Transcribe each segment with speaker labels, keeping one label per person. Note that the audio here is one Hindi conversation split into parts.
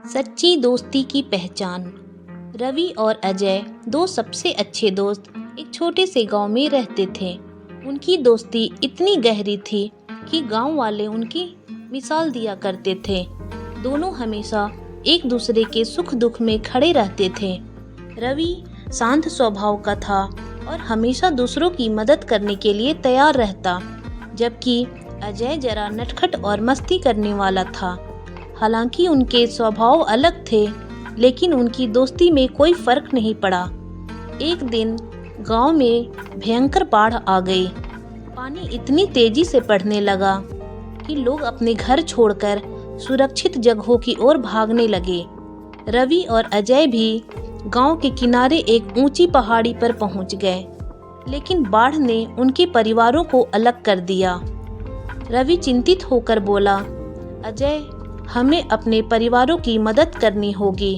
Speaker 1: सच्ची दोस्ती की पहचान। रवि और अजय दो सबसे अच्छे दोस्त एक छोटे से गांव में रहते थे। उनकी दोस्ती इतनी गहरी थी कि गांव वाले उनकी मिसाल दिया करते थे। दोनों हमेशा एक दूसरे के सुख दुख में खड़े रहते थे। रवि शांत स्वभाव का था और हमेशा दूसरों की मदद करने के लिए तैयार रहता, जबकि अजय जरा नटखट और मस्ती करने वाला था। हालांकि उनके स्वभाव अलग थे, लेकिन उनकी दोस्ती में कोई फर्क नहीं पड़ा। एक दिन गांव में भयंकर बाढ़ आ गई। पानी इतनी तेजी से बढ़ने लगा कि लोग अपने घर छोड़कर सुरक्षित जगहों की ओर भागने लगे। रवि और अजय भी गांव के किनारे एक ऊंची पहाड़ी पर पहुंच गए, लेकिन बाढ़ ने उनके परिवारों को अलग कर दिया। रवि चिंतित होकर बोला, अजय, हमें अपने परिवारों की मदद करनी होगी।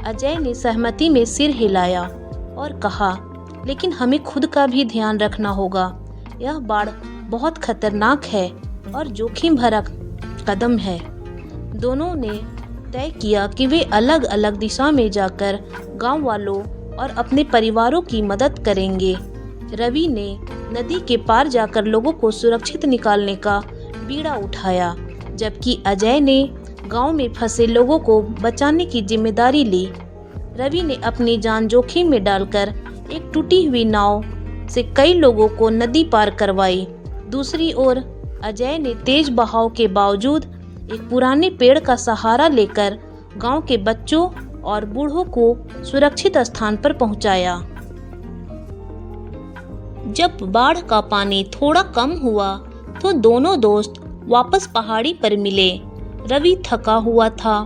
Speaker 1: अजय ने सहमति में सिर हिलाया और कहा, लेकिन हमें खुद का भी ध्यान रखना होगा। यह बाढ़ बहुत खतरनाक है और जोखिम भरा कदम है। दोनों ने तय किया कि वे अलग अलग दिशा में जाकर गांव वालों और अपने परिवारों की मदद करेंगे। रवि ने नदी के पार जाकर लोगों को सुरक्षित निकालने का बीड़ा उठाया, जबकि अजय ने गांव में फंसे लोगों को बचाने की जिम्मेदारी ली। रवि ने अपनी जान जोखिम में डालकर एक टूटी हुई नाव से कई लोगों को नदी पार करवाई। दूसरी ओर अजय ने तेज बहाव के बावजूद एक पुराने पेड़ का सहारा लेकर गांव के बच्चों और बूढ़ों को सुरक्षित स्थान पर पहुंचाया। जब बाढ़ का पानी थोड़ा कम हुआ तो दोनों दोस्त वापस पहाड़ी पर मिले। रवि थका हुआ था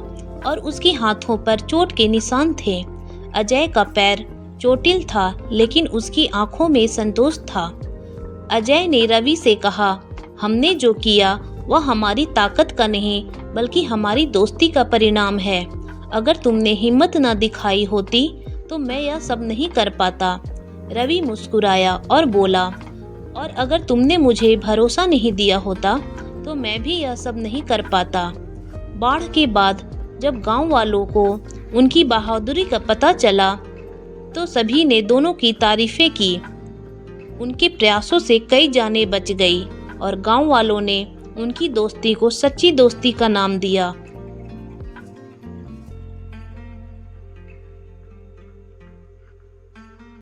Speaker 1: और उसके हाथों पर चोट के निशान थे। अजय का पैर चोटिल था, लेकिन उसकी आंखों में संतोष था। अजय ने रवि से कहा, हमने जो किया वह हमारी ताकत का नहीं, बल्कि हमारी दोस्ती का परिणाम है। अगर तुमने हिम्मत न दिखाई होती तो मैं यह सब नहीं कर पाता। रवि मुस्कुराया और बोला, और अगर तुमने मुझे भरोसा नहीं दिया होता तो मैं भी यह सब नहीं कर पाता। बाढ़ के बाद जब गांव वालों को उनकी बहादुरी का पता चला तो सभी ने दोनों की तारीफें की। उनके प्रयासों से कई जानें बच गई और गांव वालों ने उनकी दोस्ती को सच्ची दोस्ती का नाम दिया।